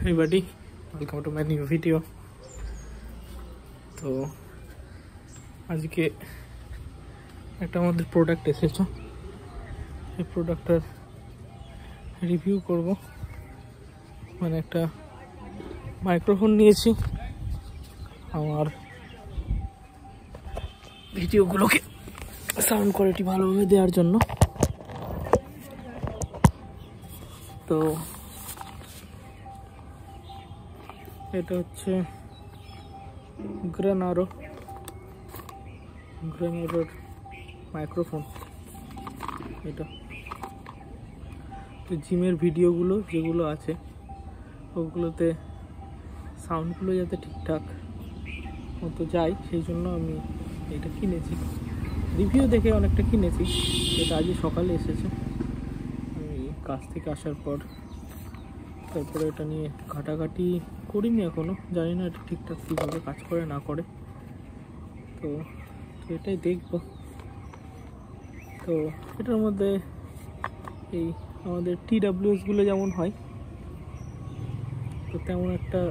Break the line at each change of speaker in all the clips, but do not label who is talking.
Hey buddy, welcome to my new video. তো আজকে একটা আমাদের প্রোডাক্ট এসেছে, এই প্রোডাক্টটার রিভিউ করব। মানে একটা মাইক্রোফোন নিয়েছি আমার ভিডিওগুলোকে সাউন্ড কোয়ালিটি ভালোভাবে দেওয়ার জন্য। তো এটা হচ্ছে গ্রেনারোর মাইক্রোফোন। এটা তো জিমের ভিডিওগুলো যেগুলো আছে ওগুলোতে সাউন্ডগুলো যাতে ঠিকঠাক মতো যায়, সেই জন্য আমি এটা কিনেছি। রিভিউ দেখে অনেকটা কিনেছি। এটা আজই সকালে এসেছে, আমি কাজ থেকে আসার পর। তারপরে এটা নিয়ে ঘাটাঘাটি করিনি এখনও, জানি না এটা ঠিকঠাক কীভাবে কাজ করে না করে। তো এটাই দেখব। তো এটার মধ্যে এই আমাদের TWSগুলো যেমন হয়, তো তেমন একটা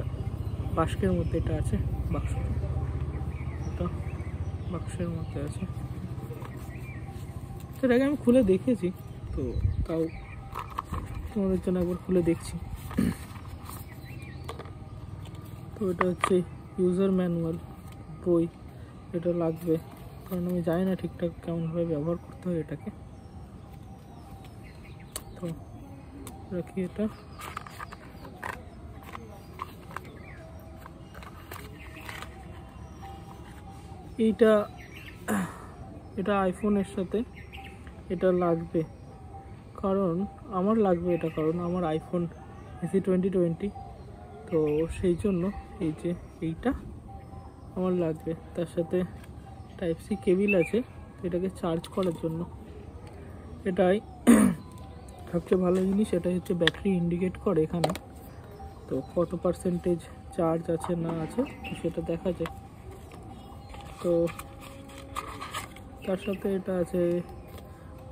বাস্কের মধ্যে এটা আছে। এটা বাক্সের মধ্যে আছে। সেটাকে আমি খুলে দেখেছি, তো তাও তোমাদের জন্য একবার খুলে দেখছি। তো এটা হচ্ছে ইউজার ম্যানুয়াল বই, এটা লাগবে কারণ আমি জানি না ঠিকঠাক কেমনভাবে ব্যবহার করতে হয় এটাকে। তো রাখি এটা। এটা আইফোনের সাথে এটা লাগবে, কারণ আমার লাগবে এটা, কারণ আমার আইফোন SE 2020। তো সেই জন্য এই যে এইটা আমার লাগবে। তার সাথে Type-C কেবিল আছে এটাকে চার্জ করার জন্য। এটাই সবচেয়ে ভালো জিনিস, এটা হচ্ছে ব্যাটারি ইন্ডিকেট করে এখানে। তো কত পার্সেন্টেজ চার্জ আছে না আছে তো সেটা দেখা যায়। তো তার সাথে এটা আছে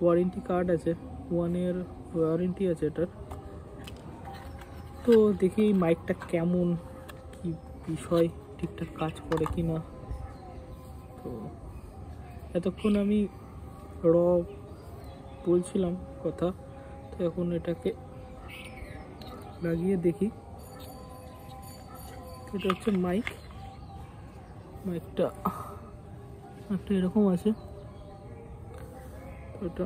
ওয়ারেন্টি কার্ড আছে, 1 year ওয়ারেন্টি আছে এটার। তো দেখি মাইকটা কেমন, কি বিষয়, ঠিকঠাক কাজ করে কি না। তো এতক্ষণ আমি বলছিলাম কথা, তো এখন এটাকে লাগিয়ে দেখি। এটা হচ্ছে মাইকটা একটা এরকম আছে। এটা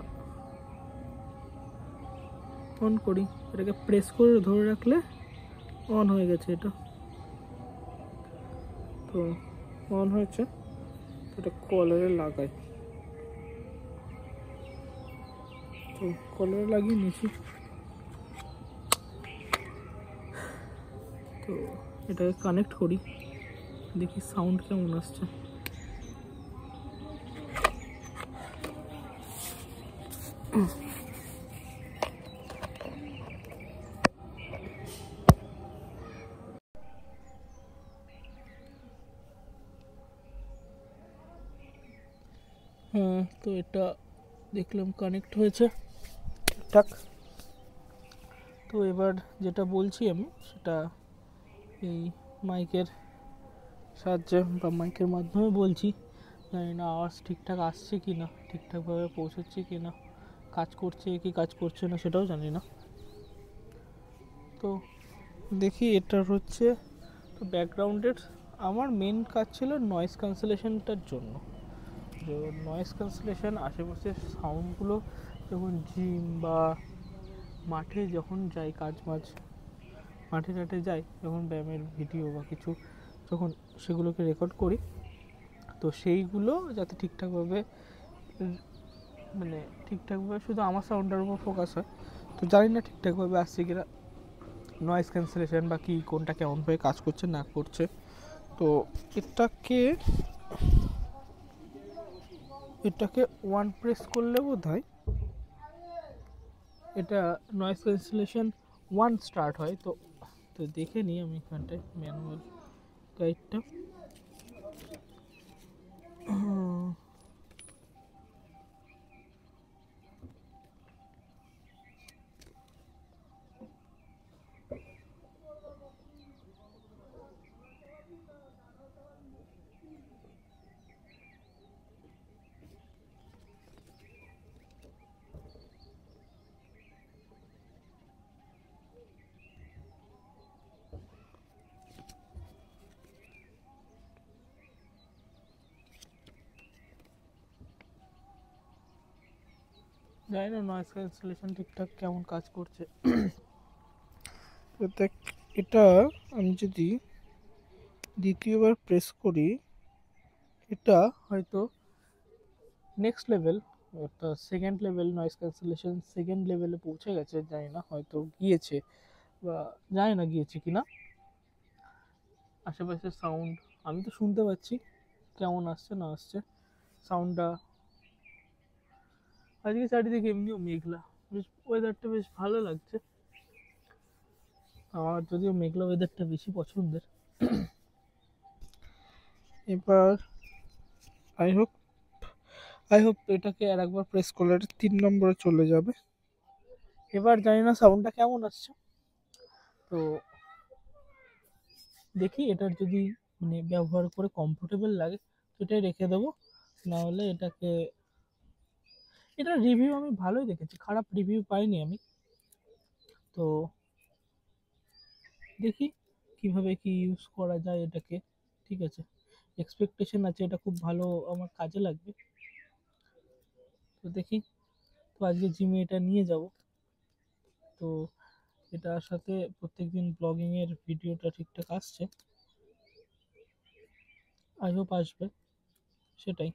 অন করি, এটাকে প্রেস করে ধরে রাখলে অন হয়ে গেছে এটা। তো অন হয়েছে, এটা কলারে লাগাই। তো কলারে লাগিয়ে নিয়েছি। তো এটাকে কানেক্ট করি, দেখি সাউন্ড কেমন আসছে। তো এটা দেখলাম কানেক্ট হয়েছে ঠিকঠাক। তো এবার যেটা বলছি আমি সেটা এই মাইকের সাহায্যে বা মাইকের মাধ্যমে বলছি। জানি না আওয়াজ ঠিকঠাক আসছে কি না, ঠিকঠাকভাবে পৌঁছচ্ছে কি না, কাজ করছে কি কাজ করছে না সেটাও জানি না। তো দেখি এটার হচ্ছে তো ব্যাকগ্রাউন্ডের আমার মেন কাজ ছিল নয়েজ ক্যান্সেলেশনটার জন্য। যে নয়েজ ক্যান্সেলেশন, আশেপাশের সাউন্ডগুলো যখন জিম বা মাঠে যখন যাই, মাঠে যাই, যখন ব্যায়ামের ভিডিও বা কিছু যখন সেগুলোকে রেকর্ড করি, তো সেইগুলো যাতে ঠিকঠাকভাবে শুধু আমার সাউন্ডের উপর ফোকাস হয়। তো জানি না ঠিকঠাকভাবে আসছে কিনা নয়েজ ক্যান্সেলেশন বা কি, কোনটা কেমনভাবে কাজ করছে না করছে। তো এটাকে ওয়ান প্রেস করলে বোধ হয় এটা নয়েজ ক্যান্সেলেশন 1 স্টার্ট হয়। তো দেখে নিই আমি এখানটায় ম্যানুয়াল গাইডটা। জানি না নয়েজ ক্যান্সেলেশন ঠিকঠাক কেমন কাজ করছে। তো দেখ, এটা আমি যদি দ্বিতীয়বার প্রেস করি, এটা হয়তো নেক্সট লেভেল, অর্থাৎ second level noise cancellation second লেভেলে পৌঁছে গেছে, জানি না হয়তো গিয়েছে বা জানি না গিয়েছে কিনা। আশেপাশের সাউন্ড আমি তো শুনতে পাচ্ছি, কেমন আসছে না আসছে সাউন্ডটা। আজকে চারিদিকে এমনিও মেঘলা, বেশ ওয়েদারটা বেশ ভালো লাগছে। আমার যদিও মেঘলা ওয়েদারটা বেশি পছন্দের। এবার আই হোপ এটাকে আর একবার প্রেস করলে 3 নম্বরে চলে যাবে। এবার জানি না সাউন্ডটা কেমন আসছে, তো দেখি এটার যদি মানে ব্যবহার করে কমফোর্টেবল লাগে সেটাই রেখে দেবো। নাহলে এটার রিভিউ আমি ভালোই দেখেছি, খারাপ রিভিউ পাইনি আমি। তো দেখি কিভাবে কি ইউজ করা যায় এটাকে। ঠিক আছে, এক্সপেকটেশন আছে এটা খুব ভালো আমার কাজে লাগবে। তো দেখি, তো আজকে জিমে এটা নিয়ে যাব। তো এটার সাথে প্রত্যেকদিন ব্লগিংয়ের ভিডিওটা ঠিকঠাক আসছে, আই হোপ আসবে, সেটাই।